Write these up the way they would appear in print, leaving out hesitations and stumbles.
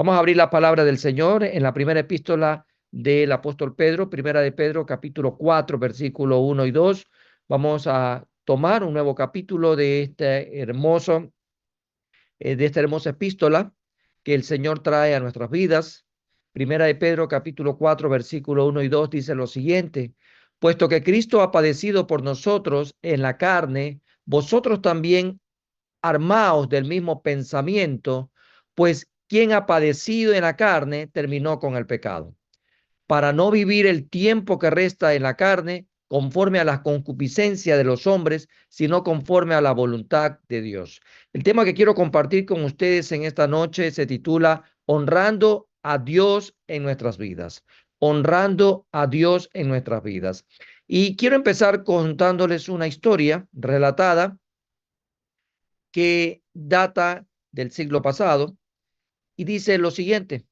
Vamos a abrir la palabra del Señor en la primera epístola del apóstol Pedro, primera de Pedro, capítulo 4, versículo 1 y 2. Vamos a tomar un nuevo capítulo de esta hermosa epístola que el Señor trae a nuestras vidas. Primera de Pedro, capítulo 4, versículo 1 y 2 dice lo siguiente: puesto que Cristo ha padecido por nosotros en la carne, vosotros también armaos del mismo pensamiento, pues quien ha padecido en la carne terminó con el pecado, para no vivir el tiempo que resta en la carne conforme a la concupiscencia de los hombres, sino conforme a la voluntad de Dios. El tema que quiero compartir con ustedes en esta noche se titula Honrando a Dios en nuestras vidas. Honrando a Dios en nuestras vidas. Y quiero empezar contándoles una historia relatada que data del siglo pasado y dice lo siguiente: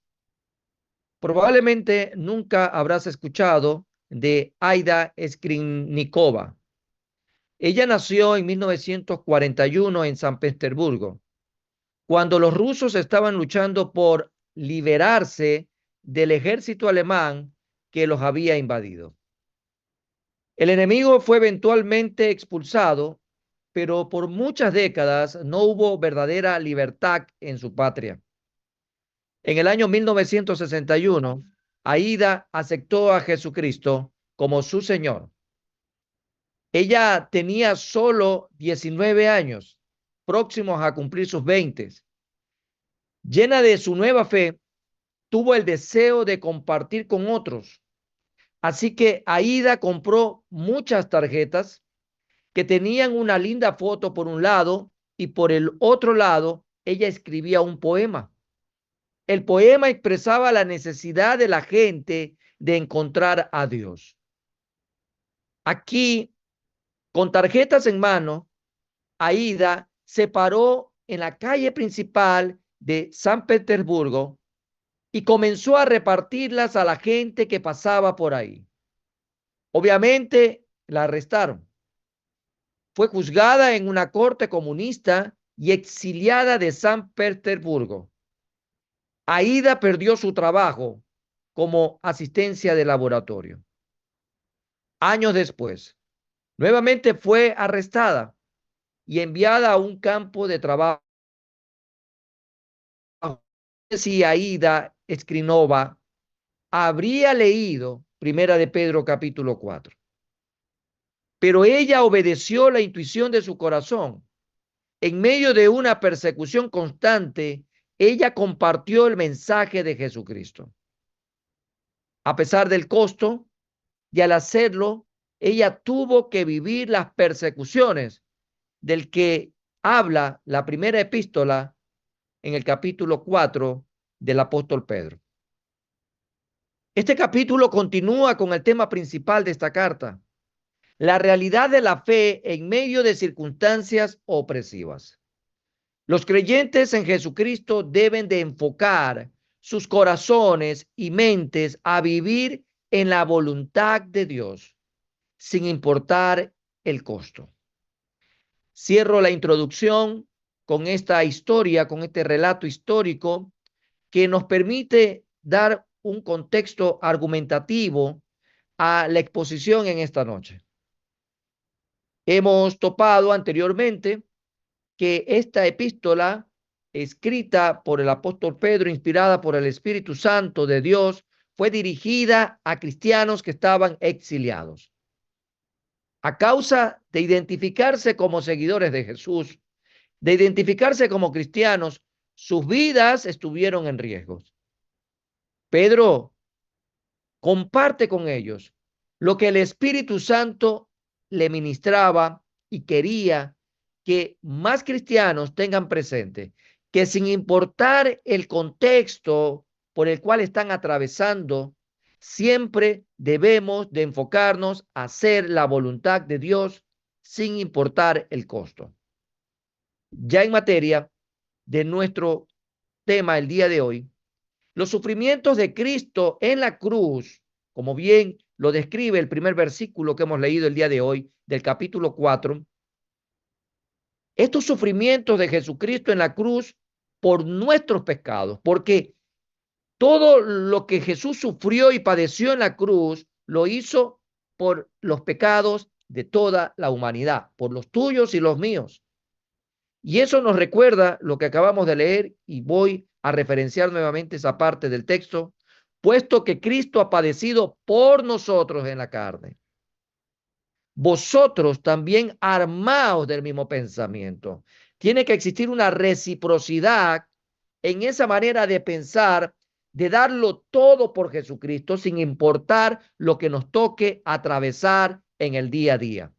probablemente nunca habrás escuchado de Aida Skrinnikova. Ella nació en 1941 en San Petersburgo, cuando los rusos estaban luchando por liberarse del ejército alemán que los había invadido. El enemigo fue eventualmente expulsado, pero por muchas décadas no hubo verdadera libertad en su patria. En el año 1961, Aida aceptó a Jesucristo como su Señor. Ella tenía solo 19 años, próximos a cumplir sus 20. Llena de su nueva fe, tuvo el deseo de compartir con otros. Así que Aida compró muchas tarjetas que tenían una linda foto por un lado y por el otro lado ella escribía un poema. El poema expresaba la necesidad de la gente de encontrar a Dios. Aquí, con tarjetas en mano, Aida se paró en la calle principal de San Petersburgo y comenzó a repartirlas a la gente que pasaba por ahí. Obviamente, la arrestaron. Fue juzgada en una corte comunista y exiliada de San Petersburgo. Aida perdió su trabajo como asistencia de laboratorio. Años después, nuevamente fue arrestada y enviada a un campo de trabajo. Si Aida Skrinova habría leído Primera de Pedro capítulo 4, pero ella obedeció la intuición de su corazón. En medio de una persecución constante, ella compartió el mensaje de Jesucristo. A pesar del costo, y al hacerlo, ella tuvo que vivir las persecuciones del que habla la primera epístola en el capítulo 4 del apóstol Pedro. Este capítulo continúa con el tema principal de esta carta: la realidad de la fe en medio de circunstancias opresivas. Los creyentes en Jesucristo deben de enfocar sus corazones y mentes a vivir en la voluntad de Dios, sin importar el costo. Cierro la introducción con esta historia, con este relato histórico que nos permite dar un contexto argumentativo a la exposición en esta noche. Hemos topado anteriormente que esta epístola, escrita por el apóstol Pedro, inspirada por el Espíritu Santo de Dios, fue dirigida a cristianos que estaban exiliados. A causa de identificarse como seguidores de Jesús, de identificarse como cristianos, sus vidas estuvieron en riesgo. Pedro comparte con ellos lo que el Espíritu Santo le ministraba y quería que más cristianos tengan presente, que sin importar el contexto por el cual están atravesando, siempre debemos de enfocarnos a hacer la voluntad de Dios sin importar el costo. Ya en materia de nuestro tema el día de hoy, los sufrimientos de Cristo en la cruz, como bien lo describe el primer versículo que hemos leído el día de hoy del capítulo 4, estos sufrimientos de Jesucristo en la cruz por nuestros pecados, porque Todo lo que Jesús sufrió y padeció en la cruz, lo hizo por los pecados de toda la humanidad, por los tuyos y los míos. Y eso nos recuerda lo que acabamos de leer y voy a referenciar nuevamente esa parte del texto, puesto que Cristo ha padecido por nosotros en la carne. Vosotros también armaos del mismo pensamiento. Tiene que existir una reciprocidad en esa manera de pensar, de darlo todo por Jesucristo, sin importar lo que nos toque atravesar en el día a día.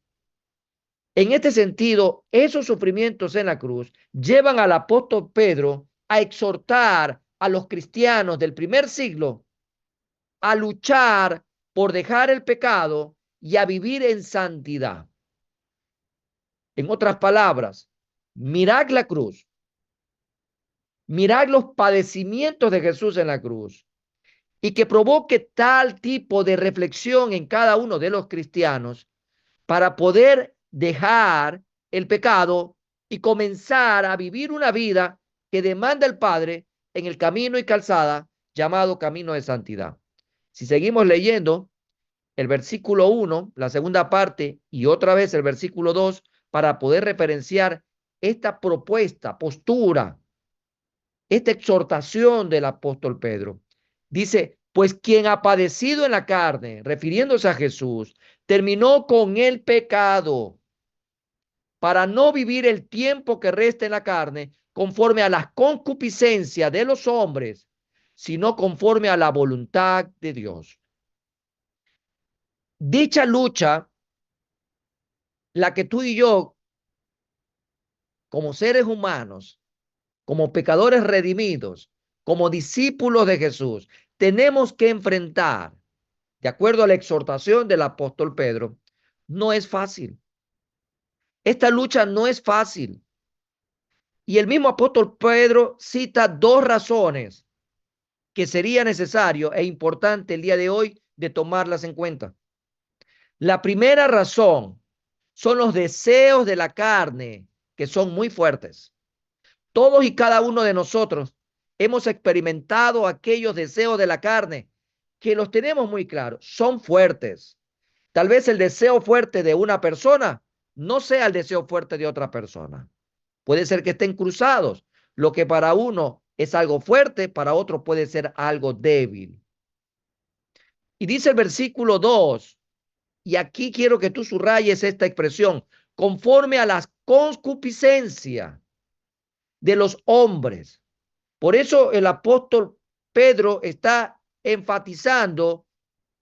En este sentido, esos sufrimientos en la cruz llevan al apóstol Pedro a exhortar a los cristianos del primer siglo a luchar por dejar el pecado y a vivir en santidad. En otras palabras, mirad la cruz, mirad los padecimientos de Jesús en la cruz y que provoque tal tipo de reflexión en cada uno de los cristianos para poder dejar el pecado y comenzar a vivir una vida que demanda el Padre en el camino y calzada llamado camino de santidad. Si seguimos leyendo el versículo 1, la segunda parte, y otra vez el versículo 2, para poder referenciar esta propuesta, postura, esta exhortación del apóstol Pedro. Dice, pues quien ha padecido en la carne, refiriéndose a Jesús, terminó con el pecado para no vivir el tiempo que resta en la carne conforme a las concupiscencias de los hombres, sino conforme a la voluntad de Dios. Dicha lucha, la que tú y yo, como seres humanos, como pecadores redimidos, como discípulos de Jesús, tenemos que enfrentar, de acuerdo a la exhortación del apóstol Pedro, no es fácil. Esta lucha no es fácil. Y el mismo apóstol Pedro cita dos razones que sería necesario e importante el día de hoy de tomarlas en cuenta. La primera razón son los deseos de la carne, que son muy fuertes. Todos y cada uno de nosotros hemos experimentado aquellos deseos de la carne que los tenemos muy claros, son fuertes. Tal vez el deseo fuerte de una persona no sea el deseo fuerte de otra persona. Puede ser que estén cruzados. Lo que para uno es algo fuerte, para otro puede ser algo débil. Y dice el versículo 2, y aquí quiero que tú subrayes esta expresión, conforme a las concupiscencias de los hombres. Por eso el apóstol Pedro está enfatizando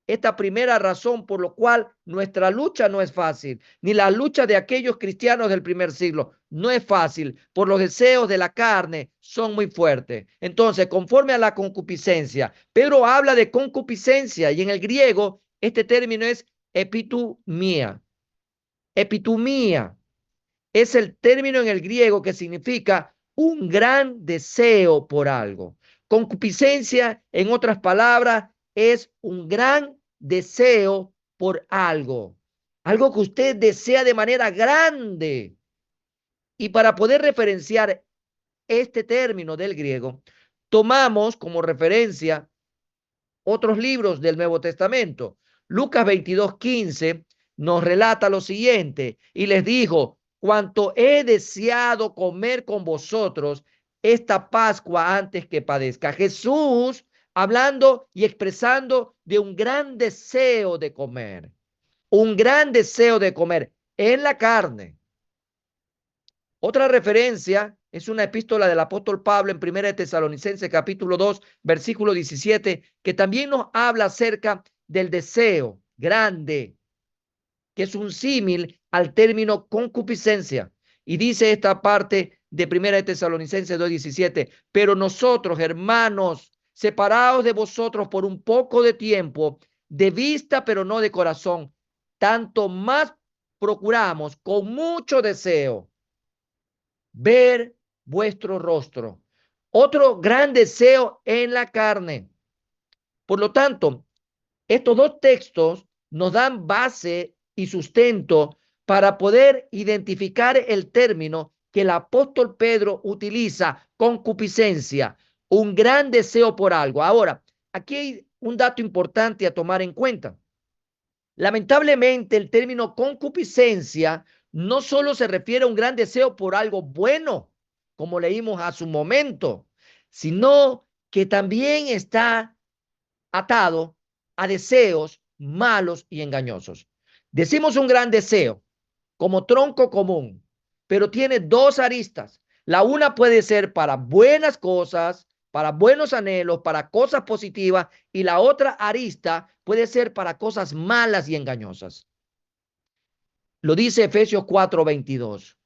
esta primera razón por lo cual nuestra lucha no es fácil, ni la lucha de aquellos cristianos del primer siglo no es fácil, por los deseos de la carne son muy fuertes. Entonces, conforme a la concupiscencia, Pedro habla de concupiscencia y en el griego este término es epitumía. Epitumía es el término en el griego que significa un gran deseo por algo. Concupiscencia, en otras palabras, es un gran deseo por algo, algo que usted desea de manera grande. Y para poder referenciar este término del griego, tomamos como referencia otros libros del Nuevo Testamento. Lucas 22:15 nos relata lo siguiente, y les dijo, cuanto he deseado comer con vosotros esta Pascua antes que padezca. Jesús hablando y expresando de un gran deseo de comer, un gran deseo de comer en la carne. Otra referencia es una epístola del apóstol Pablo en 1 Tesalonicenses capítulo 2, versículo 17, que también nos habla acerca del deseo grande, que es un símil al término concupiscencia. Y dice esta parte de 1 Tesalonicenses 2:17, pero nosotros, hermanos, separados de vosotros por un poco de tiempo, de vista pero no de corazón, tanto más procuramos con mucho deseo ver vuestro rostro. Otro gran deseo en la carne. Por lo tanto, estos dos textos nos dan base y sustento para poder identificar el término que el apóstol Pedro utiliza, concupiscencia. un gran deseo por algo. Ahora, aquí hay un dato importante a tomar en cuenta. Lamentablemente, el término concupiscencia no solo se refiere a un gran deseo por algo bueno, como leímos hace un momento, sino que también está atado a deseos malos y engañosos. Decimos un gran deseo como tronco común, pero tiene dos aristas. La una puede ser para buenas cosas, para buenos anhelos, para cosas positivas, y la otra arista puede ser para cosas malas y engañosas. Lo dice Efesios 4:22.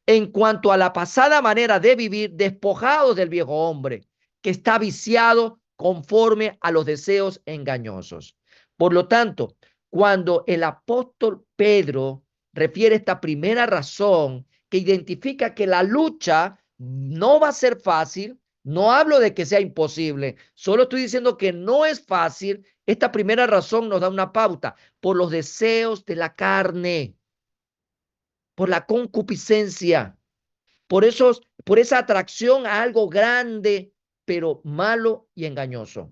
En cuanto a la pasada manera de vivir, despojados del viejo hombre, que está viciado conforme a los deseos engañosos. Por lo tanto, cuando el apóstol Pedro refiere esta primera razón que identifica que la lucha no va a ser fácil, no hablo de que sea imposible, solo estoy diciendo que no es fácil. Esta primera razón nos da una pauta por los deseos de la carne, por la concupiscencia, por esa atracción a algo grande, pero malo y engañoso.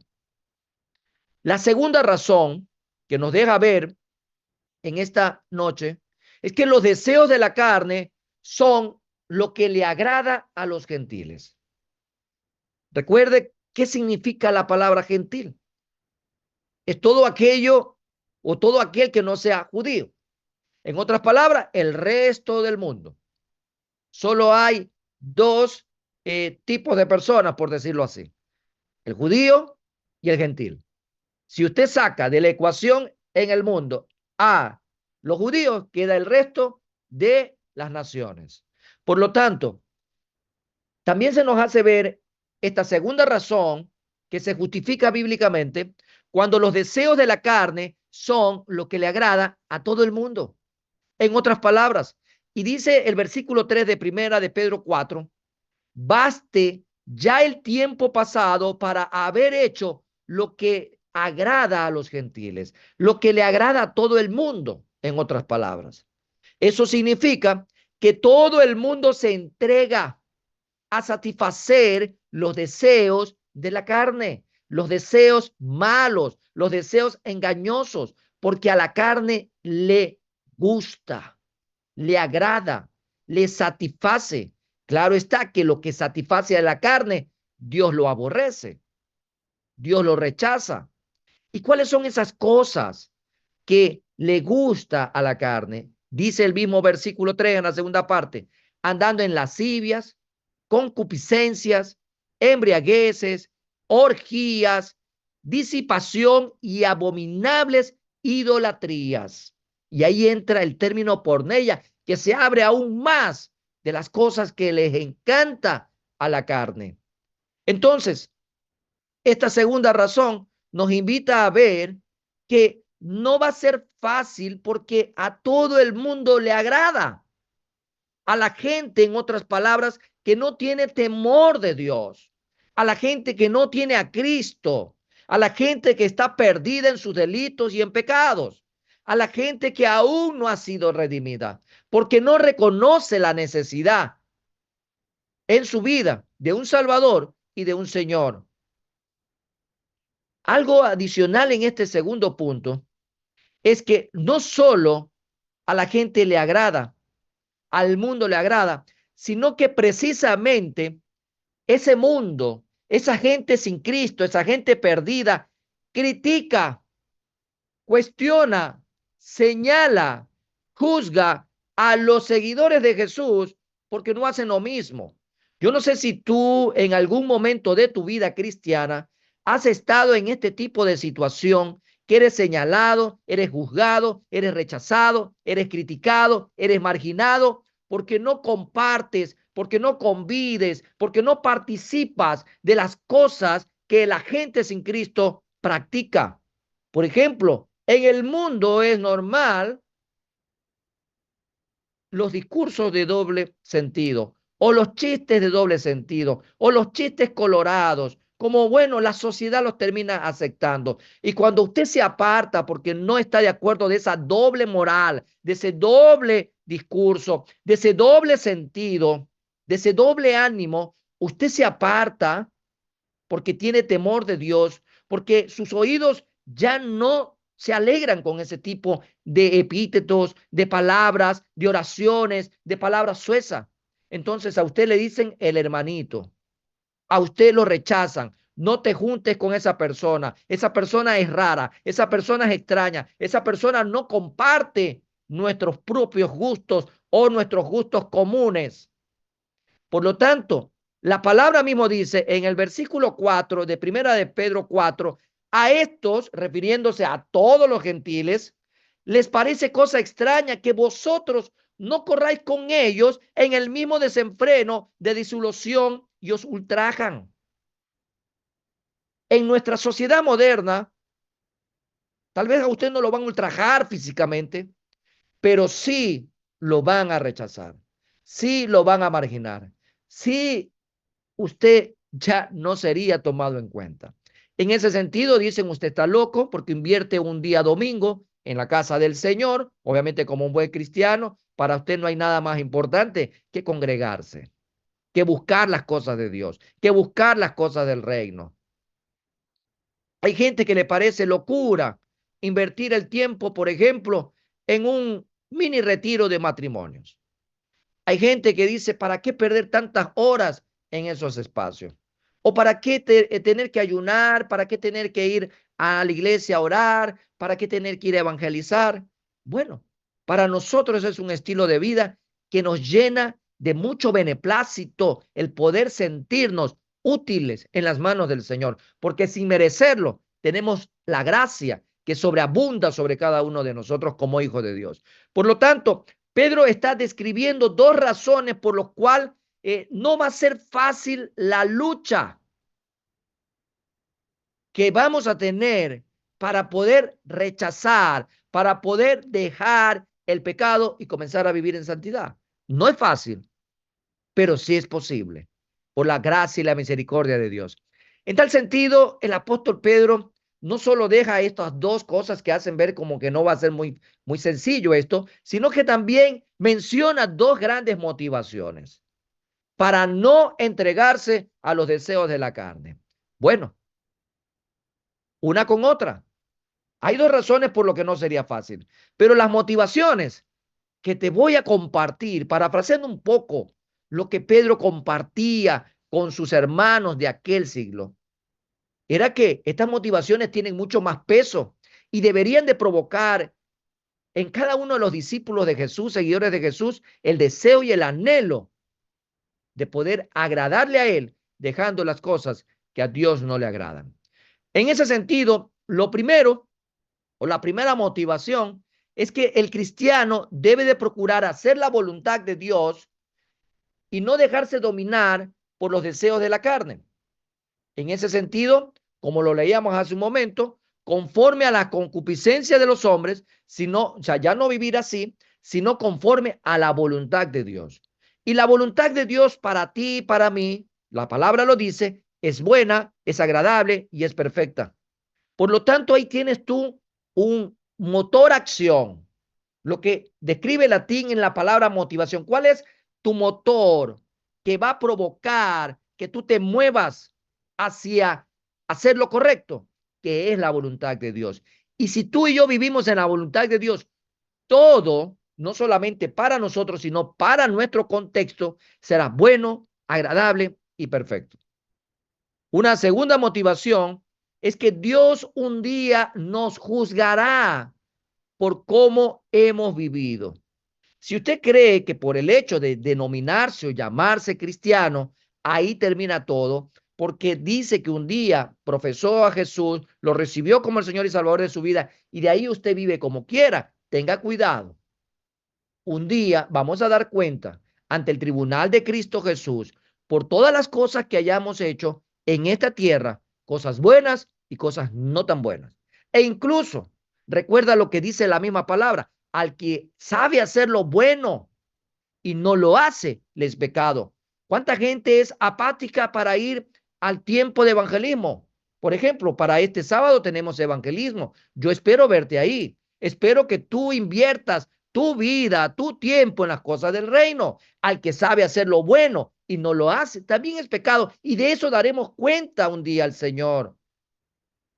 La segunda razón que nos deja ver en esta noche es que los deseos de la carne son lo que le agrada a los gentiles. Recuerde qué significa la palabra gentil. Es todo aquello o todo aquel que no sea judío. En otras palabras, el resto del mundo. Solo hay dos tipos de personas, por decirlo así: el judío y el gentil. Si usted saca de la ecuación en el mundo a los judíos, queda el resto de las naciones. Por lo tanto, también se nos hace ver esta segunda razón que se justifica bíblicamente cuando los deseos de la carne son lo que le agrada a todo el mundo. En otras palabras, y dice el versículo 3 de primera de Pedro 4, baste ya el tiempo pasado para haber hecho lo que agrada a los gentiles, lo que le agrada a todo el mundo, en otras palabras. Eso significa que todo el mundo se entrega a satisfacer los deseos de la carne, los deseos malos, los deseos engañosos, porque a la carne le gusta, le agrada, le satisface. Claro está que lo que satisface a la carne, Dios lo aborrece, Dios lo rechaza. ¿Y cuáles son esas cosas que le gusta a la carne? Dice el mismo versículo 3 en la segunda parte: andando en lascivias, concupiscencias, embriagueces, orgías, disipación y abominables idolatrías. Y ahí entra el término porneia, que se abre aún más de las cosas que les encanta a la carne. Entonces, esta segunda razón nos invita a ver que no va a ser fácil porque a todo el mundo le agrada. A la gente, en otras palabras, que no tiene temor de Dios, a la gente que no tiene a Cristo, a la gente que está perdida en sus delitos y en pecados, a la gente que aún no ha sido redimida, porque no reconoce la necesidad en su vida de un Salvador y de un Señor. Algo adicional en este segundo punto es que no solo a la gente le agrada, al mundo le agrada, sino que precisamente ese mundo, esa gente sin Cristo, esa gente perdida, critica, cuestiona, señala, juzga a los seguidores de Jesús porque no hacen lo mismo. Yo no sé si tú en algún momento de tu vida cristiana has estado en este tipo de situación, que eres señalado, eres juzgado, eres rechazado, eres criticado, eres marginado, porque no compartes, porque no convides, porque no participas de las cosas que la gente sin Cristo practica. Por ejemplo, en el mundo es normal los discursos de doble sentido, o los chistes de doble sentido, o los chistes colorados, como bueno, la sociedad los termina aceptando. Y cuando usted se aparta porque no está de acuerdo de esa doble moral, de ese doble discurso, de ese doble sentido, de ese doble ánimo, usted se aparta porque tiene temor de Dios, porque sus oídos ya no se alegran con ese tipo de epítetos, de palabras, de oraciones, de palabras suezas. Entonces a usted le dicen el hermanito, a usted lo rechazan. No te juntes con esa persona es rara, esa persona es extraña, esa persona no comparte nuestros propios gustos o nuestros gustos comunes. Por lo tanto, la palabra mismo dice en el versículo 4 de Primera de Pedro 4, a estos, refiriéndose a todos los gentiles, les parece cosa extraña que vosotros no corráis con ellos en el mismo desenfreno de disolución y os ultrajan. En nuestra sociedad moderna, tal vez a usted no lo van a ultrajar físicamente, pero sí lo van a rechazar, sí lo van a marginar, sí usted ya no sería tomado en cuenta. En ese sentido, dicen, usted está loco porque invierte un día domingo en la casa del Señor, obviamente como un buen cristiano, para usted no hay nada más importante que congregarse, que buscar las cosas de Dios, que buscar las cosas del reino. Hay gente que le parece locura invertir el tiempo, por ejemplo, en un mini retiro de matrimonios. Hay gente que dice, ¿para qué perder tantas horas en esos espacios? ¿O para qué tener que ayunar? ¿Para qué tener que ir a la iglesia a orar? ¿Para qué tener que ir a evangelizar? Bueno, para nosotros es un estilo de vida que nos llena de mucho beneplácito el poder sentirnos útiles en las manos del Señor, porque sin merecerlo tenemos la gracia que sobreabunda sobre cada uno de nosotros como hijos de Dios. Por lo tanto, Pedro está describiendo dos razones por las cuales no va a ser fácil la lucha que vamos a tener para poder rechazar, para poder dejar el pecado y comenzar a vivir en santidad. No es fácil, pero sí es posible por la gracia y la misericordia de Dios. En tal sentido, el apóstol Pedro no solo deja estas dos cosas que hacen ver como que no va a ser muy sencillo esto, sino que también menciona dos grandes motivaciones para no entregarse a los deseos de la carne. Bueno, una con otra. Hay dos razones por lo que no sería fácil, pero las motivaciones que te voy a compartir, parafraseando un poco lo que Pedro compartía con sus hermanos de aquel siglo, era que estas motivaciones tienen mucho más peso y deberían de provocar en cada uno de los discípulos de Jesús, seguidores de Jesús, el deseo y el anhelo de poder agradarle a Él, dejando las cosas que a Dios no le agradan. En ese sentido, lo primero o la primera motivación es que el cristiano debe de procurar hacer la voluntad de Dios y no dejarse dominar por los deseos de la carne. En ese sentido, como lo leíamos hace un momento, conforme a la concupiscencia de los hombres, sino, o sea, ya no vivir así, sino conforme a la voluntad de Dios. Y la voluntad de Dios para ti y para mí, la palabra lo dice, es buena, es agradable y es perfecta. Por lo tanto, ahí tienes tú un motor acción, lo que describe el latín en la palabra motivación. ¿Cuál es tu motor que va a provocar que tú te muevas hacia hacer lo correcto? Que es la voluntad de Dios. Y si tú y yo vivimos en la voluntad de Dios, todo, no solamente para nosotros, sino para nuestro contexto, será bueno, agradable y perfecto. Una segunda motivación es que Dios un día nos juzgará por cómo hemos vivido. Si usted cree que por el hecho de denominarse o llamarse cristiano, ahí termina todo, porque dice que un día profesó a Jesús, lo recibió como el Señor y Salvador de su vida, y de ahí usted vive como quiera, tenga cuidado. Un día vamos a dar cuenta ante el tribunal de Cristo Jesús por todas las cosas que hayamos hecho en esta tierra, cosas buenas y cosas no tan buenas. E incluso, recuerda lo que dice la misma palabra, al que sabe hacer lo bueno y no lo hace, le es pecado. ¿Cuánta gente es apática para ir al tiempo de evangelismo? Por ejemplo, para este sábado tenemos evangelismo. Yo espero verte ahí. Espero que tú inviertas tu vida, tu tiempo en las cosas del reino. Al que sabe hacer lo bueno y no lo hace, también es pecado. Y de eso daremos cuenta un día al Señor.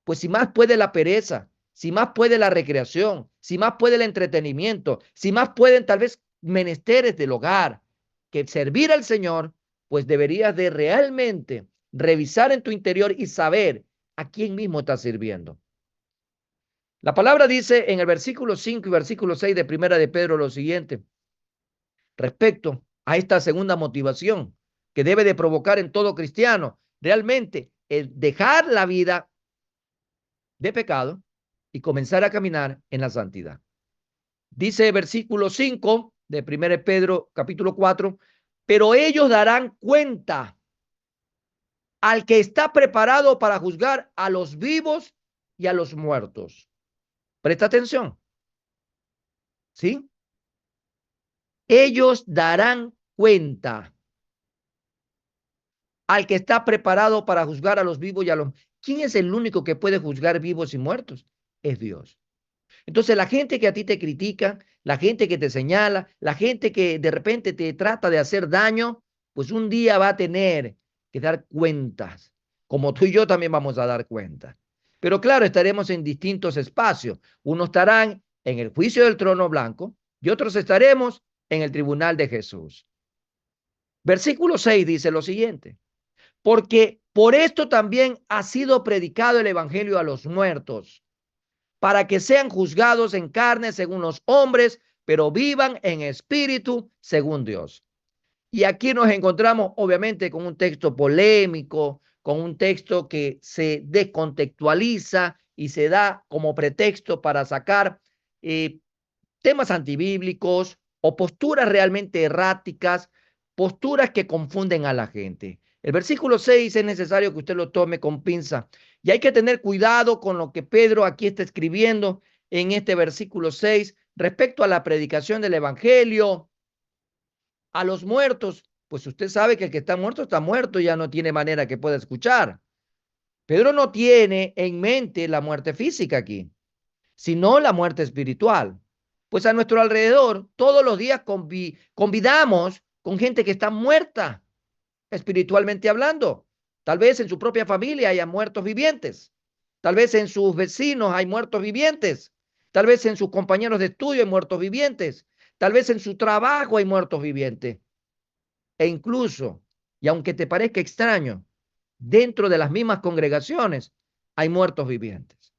Pues si más puede la pereza, si más puede la recreación, si más puede el entretenimiento, si más pueden tal vez menesteres del hogar, que servir al Señor, pues deberías de realmente revisar en tu interior y saber a quién mismo estás sirviendo. La palabra dice en el versículo 5 y versículo 6 de Primera de Pedro lo siguiente, respecto a esta segunda motivación que debe de provocar en todo cristiano, realmente el dejar la vida de pecado y comenzar a caminar en la santidad. Dice el versículo 5 de 1 Pedro capítulo 4, pero ellos darán cuenta al que está preparado para juzgar a los vivos y a los muertos. Presta atención, ¿sí? Ellos darán cuenta al que está preparado para juzgar a los vivos y a los... ¿Quién es el único que puede juzgar vivos y muertos? Es Dios. Entonces, la gente que a ti te critica, la gente que te señala, la gente que de repente te trata de hacer daño, pues un día va a tener que dar cuentas, como tú y yo también vamos a dar cuentas. Pero claro, estaremos en distintos espacios. Unos estarán en el juicio del trono blanco y otros estaremos en el tribunal de Jesús. Versículo 6 dice lo siguiente, porque por esto también ha sido predicado el evangelio a los muertos, para que sean juzgados en carne según los hombres, pero vivan en espíritu según Dios. Y aquí nos encontramos obviamente con un texto polémico, con un texto que se descontextualiza y se da como pretexto para sacar temas antibíblicos o posturas realmente erráticas, posturas que confunden a la gente. El versículo 6 es necesario que usted lo tome con pinza y hay que tener cuidado con lo que Pedro aquí está escribiendo en este versículo 6 respecto a la predicación del evangelio a los muertos. Pues usted sabe que el que está muerto, ya no tiene manera que pueda escuchar. Pedro no tiene en mente la muerte física aquí, sino la muerte espiritual. Pues a nuestro alrededor todos los días convidamos con gente que está muerta, espiritualmente hablando. Tal vez en su propia familia haya muertos vivientes. Tal vez en sus vecinos hay muertos vivientes. Tal vez en sus compañeros de estudio hay muertos vivientes. Tal vez en su trabajo hay muertos vivientes. E incluso, y aunque te parezca extraño, dentro de las mismas congregaciones hay muertos vivientes.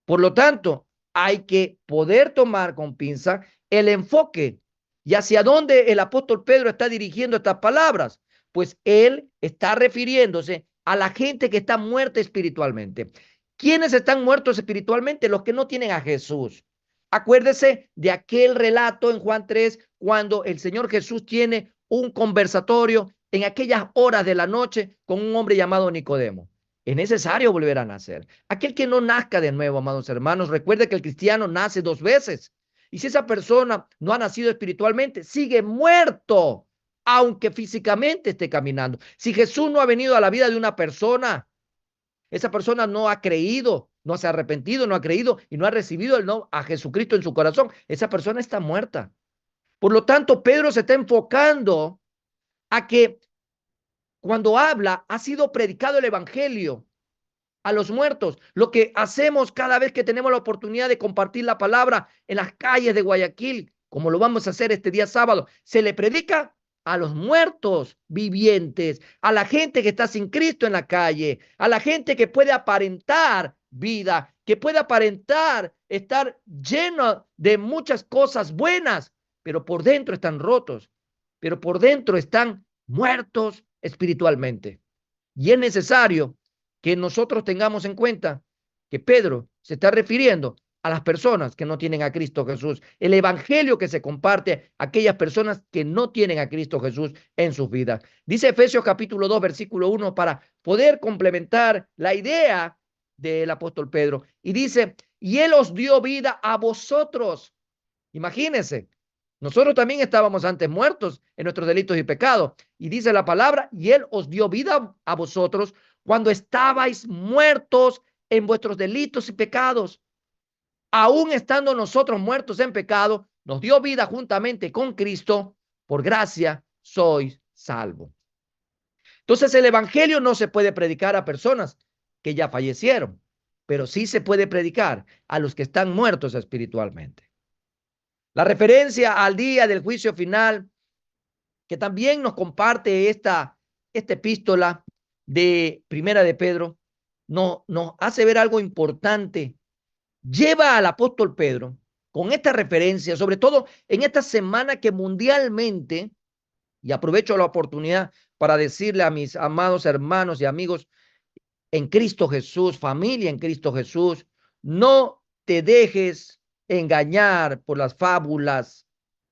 Por lo tanto, hay que poder tomar con pinza el enfoque y hacia dónde el apóstol Pedro está dirigiendo estas palabras. Pues él está refiriéndose a la gente que está muerta espiritualmente. ¿Quiénes están muertos espiritualmente? Los que no tienen a Jesús. Acuérdese de aquel relato en Juan 3, cuando el Señor Jesús tiene un conversatorio en aquellas horas de la noche con un hombre llamado Nicodemo. Es necesario volver a nacer. Aquel que no nazca de nuevo, amados hermanos, recuerde que el cristiano nace dos veces. Y si esa persona no ha nacido espiritualmente, sigue muerto, aunque físicamente esté caminando. Si Jesús no ha venido a la vida de una persona, esa persona no ha creído, no se ha arrepentido, no ha creído y no ha recibido el no a Jesucristo en su corazón, esa persona está muerta. Por lo tanto, Pedro se está enfocando a que cuando habla, ha sido predicado el evangelio a los muertos. Lo que hacemos cada vez que tenemos la oportunidad de compartir la palabra en las calles de Guayaquil, como lo vamos a hacer este día sábado, se le predica a los muertos vivientes, a la gente que está sin Cristo en la calle, a la gente que puede aparentar vida, que puede aparentar estar lleno de muchas cosas buenas, pero por dentro están rotos, pero por dentro están muertos espiritualmente. Y es necesario que nosotros tengamos en cuenta que Pedro se está refiriendo a las personas que no tienen a Cristo Jesús, el evangelio que se comparte a aquellas personas que no tienen a Cristo Jesús en sus vidas. Dice Efesios capítulo 2, versículo 1, para poder complementar la idea del apóstol Pedro. Y dice, y Él os dio vida a vosotros. Imagínense, nosotros también estábamos antes muertos en nuestros delitos y pecados. Y dice la palabra, y Él os dio vida a vosotros cuando estabais muertos en vuestros delitos y pecados. Aún estando nosotros muertos en pecado, nos dio vida juntamente con Cristo, por gracia sois salvos. Entonces el evangelio no se puede predicar a personas que ya fallecieron, pero sí se puede predicar a los que están muertos espiritualmente. La referencia al día del juicio final, que también nos comparte esta epístola de Primera de Pedro, nos hace ver algo importante. Lleva al apóstol Pedro con esta referencia, sobre todo en esta semana que mundialmente, y aprovecho la oportunidad para decirle a mis amados hermanos y amigos en Cristo Jesús, familia en Cristo Jesús, no te dejes engañar por las fábulas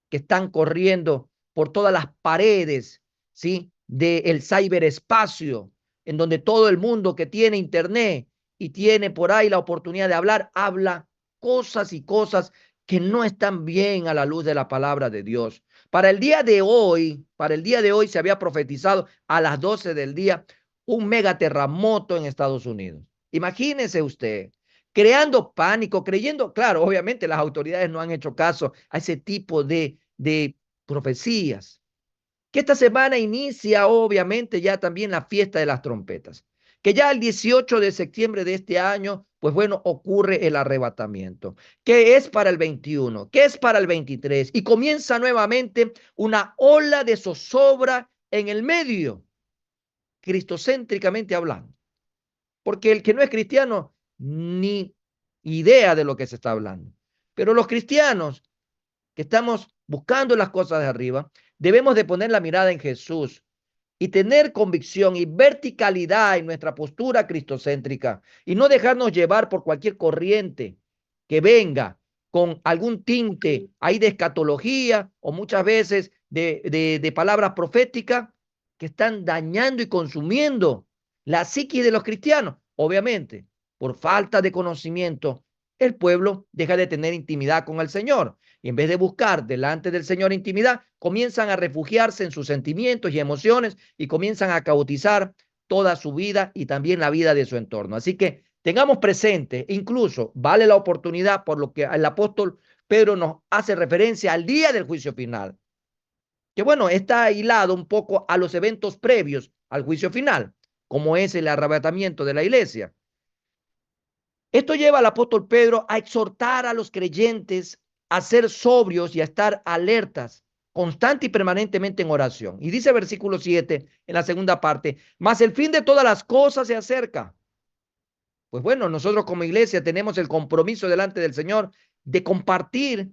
que están corriendo por todas las paredes, ¿sí? Del ciberespacio, en donde todo el mundo que tiene internet y tiene por ahí la oportunidad de hablar, habla cosas y cosas que no están bien a la luz de la palabra de Dios. Para el día de hoy se había profetizado a las 12 del día un megaterremoto en Estados Unidos. Imagínese usted, creando pánico, creyendo, claro, obviamente las autoridades no han hecho caso a ese tipo de profecías. Que esta semana inicia obviamente ya también la fiesta de las trompetas. Que ya el 18 de septiembre de este año, pues bueno, ocurre el arrebatamiento. Que es para el 21, que es para el 23. Y comienza nuevamente una ola de zozobra en el medio, cristocéntricamente hablando. Porque el que no es cristiano, ni idea de lo que se está hablando. Pero los cristianos que estamos buscando las cosas de arriba, debemos de poner la mirada en Jesús y tener convicción y verticalidad en nuestra postura cristocéntrica y no dejarnos llevar por cualquier corriente que venga con algún tinte ahí de escatología o muchas veces de palabras proféticas que están dañando y consumiendo la psiquis de los cristianos. Obviamente, por falta de conocimiento, el pueblo deja de tener intimidad con el Señor. Y en vez de buscar delante del Señor intimidad, comienzan a refugiarse en sus sentimientos y emociones y comienzan a caotizar toda su vida y también la vida de su entorno. Así que tengamos presente, incluso vale la oportunidad por lo que el apóstol Pedro nos hace referencia al día del juicio final, que bueno, está hilado un poco a los eventos previos al juicio final, como es el arrebatamiento de la iglesia. Esto lleva al apóstol Pedro a exhortar a los creyentes a ser sobrios y a estar alertas, constante y permanentemente en oración. Y dice versículo 7 en la segunda parte, mas el fin de todas las cosas se acerca. Pues bueno, nosotros como iglesia tenemos el compromiso delante del Señor de compartir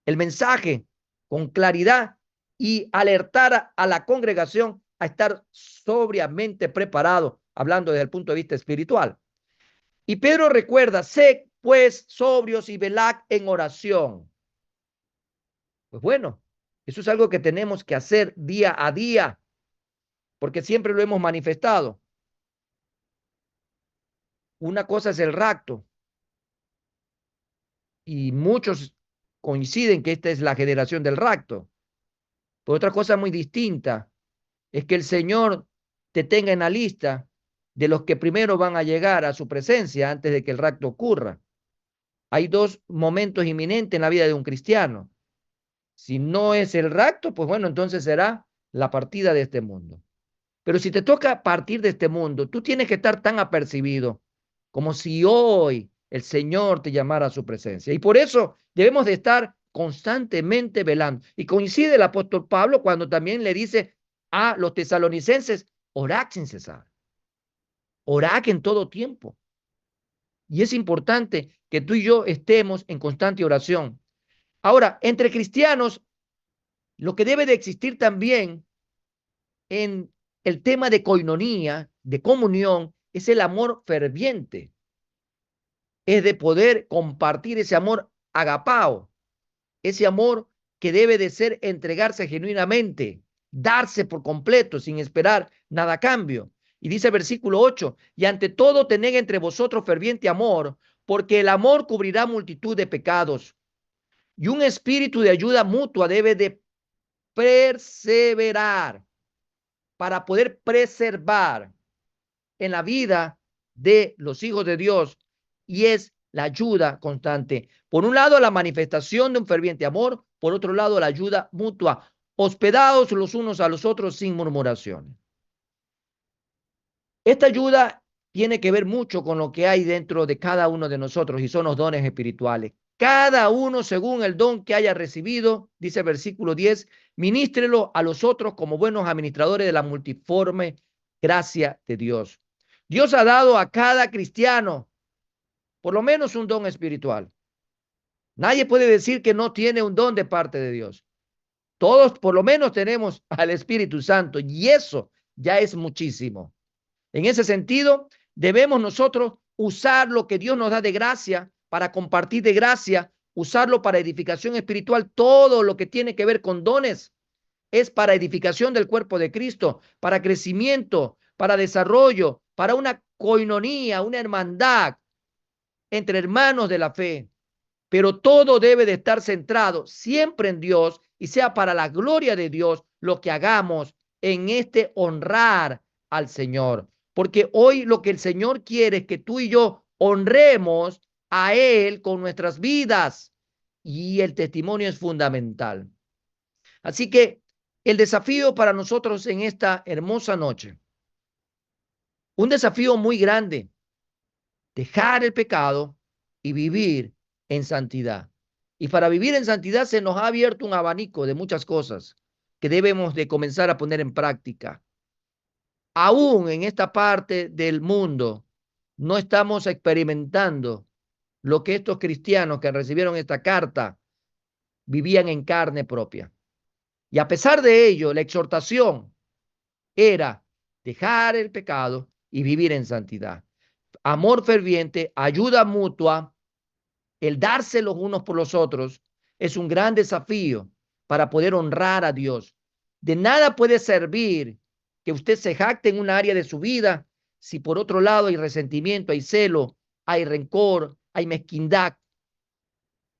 el mensaje con claridad y alertar a la congregación a estar sobriamente preparado, hablando desde el punto de vista espiritual. Y Pedro recuerda, sed pues sobrios y velad en oración. Pues bueno, eso es algo que tenemos que hacer día a día, porque siempre lo hemos manifestado. Una cosa es el rapto, y muchos coinciden que esta es la generación del rapto. Pero otra cosa muy distinta es que el Señor te tenga en la lista de los que primero van a llegar a su presencia antes de que el rapto ocurra. Hay dos momentos inminentes en la vida de un cristiano. Si no es el rapto, pues bueno, entonces será la partida de este mundo. Pero si te toca partir de este mundo, tú tienes que estar tan apercibido como si hoy el Señor te llamara a su presencia. Y por eso debemos de estar constantemente velando. Y coincide el apóstol Pablo cuando también le dice a los tesalonicenses, orad sin cesar, orad en todo tiempo. Y es importante que tú y yo estemos en constante oración. Ahora, entre cristianos, lo que debe de existir también en el tema de coinonía, de comunión, es el amor ferviente. Es de poder compartir ese amor agapao, ese amor que debe de ser entregarse genuinamente, darse por completo sin esperar nada a cambio. Y dice el versículo 8, y ante todo tened entre vosotros ferviente amor, porque el amor cubrirá multitud de pecados. Y un espíritu de ayuda mutua debe de perseverar para poder preservar en la vida de los hijos de Dios, y es la ayuda constante. Por un lado, la manifestación de un ferviente amor, por otro lado, la ayuda mutua, hospedados los unos a los otros sin murmuraciones. Esta ayuda tiene que ver mucho con lo que hay dentro de cada uno de nosotros y son los dones espirituales. Cada uno según el don que haya recibido, dice el versículo 10, ministrelo a los otros como buenos administradores de la multiforme gracia de Dios. Dios ha dado a cada cristiano por lo menos un don espiritual. Nadie puede decir que no tiene un don de parte de Dios. Todos por lo menos tenemos al Espíritu Santo y eso ya es muchísimo. En ese sentido, debemos nosotros usar lo que Dios nos da de gracia para compartir de gracia, usarlo para edificación espiritual. Todo lo que tiene que ver con dones es para edificación del cuerpo de Cristo, para crecimiento, para desarrollo, para una coinonía, una hermandad entre hermanos de la fe. Pero todo debe de estar centrado siempre en Dios y sea para la gloria de Dios lo que hagamos en este honrar al Señor. Porque hoy lo que el Señor quiere es que tú y yo honremos a Él con nuestras vidas y el testimonio es fundamental. Así que el desafío para nosotros en esta hermosa noche, un desafío muy grande, dejar el pecado y vivir en santidad. Y para vivir en santidad se nos ha abierto un abanico de muchas cosas que debemos de comenzar a poner en práctica. Aún en esta parte del mundo no estamos experimentando lo que estos cristianos que recibieron esta carta vivían en carne propia. Y a pesar de ello, la exhortación era dejar el pecado y vivir en santidad. Amor ferviente, ayuda mutua, el darse los unos por los otros es un gran desafío para poder honrar a Dios. De nada puede servir que usted se jacte en un área de su vida si por otro lado hay resentimiento, hay celo, hay rencor, hay mezquindad.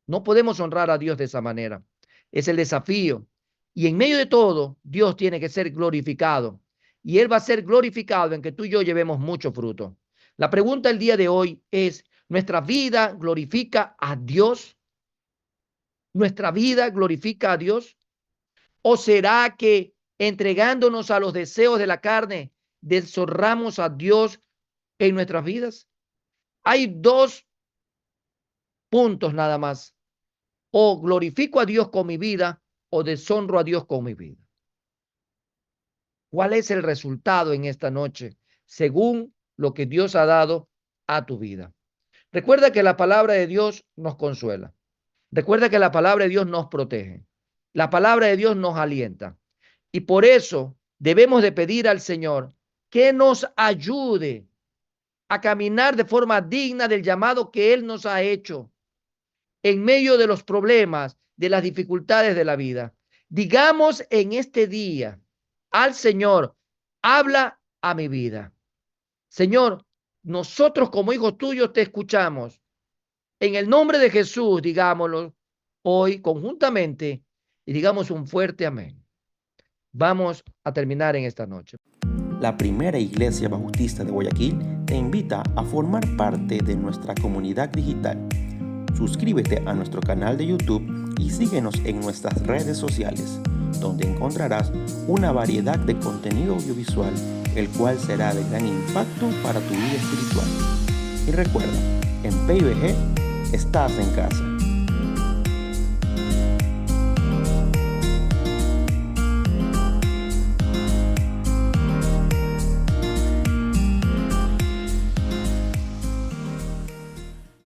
No podemos honrar a Dios de esa manera. Es el desafío. Y en medio de todo, Dios tiene que ser glorificado. Y Él va a ser glorificado en que tú y yo llevemos mucho fruto. La pregunta el día de hoy es, ¿nuestra vida glorifica a Dios? ¿Nuestra vida glorifica a Dios? ¿O será que entregándonos a los deseos de la carne, deshonramos a Dios en nuestras vidas? Hay dos puntos nada más. O glorifico a Dios con mi vida o deshonro a Dios con mi vida. ¿Cuál es el resultado en esta noche según lo que Dios ha dado a tu vida? Recuerda que la palabra de Dios nos consuela. Recuerda que la palabra de Dios nos protege. La palabra de Dios nos alienta. Y por eso debemos de pedir al Señor que nos ayude a caminar de forma digna del llamado que Él nos ha hecho en medio de los problemas, de las dificultades de la vida. Digamos en este día al Señor, habla a mi vida. Señor, nosotros como hijos tuyos te escuchamos. En el nombre de Jesús, digámoslo hoy conjuntamente y digamos un fuerte amén. Vamos a terminar en esta noche. La Primera Iglesia Bautista de Guayaquil te invita a formar parte de nuestra comunidad digital. Suscríbete a nuestro canal de YouTube y síguenos en nuestras redes sociales, donde encontrarás una variedad de contenido audiovisual, el cual será de gran impacto para tu vida espiritual. Y recuerda, en PIBG estás en casa.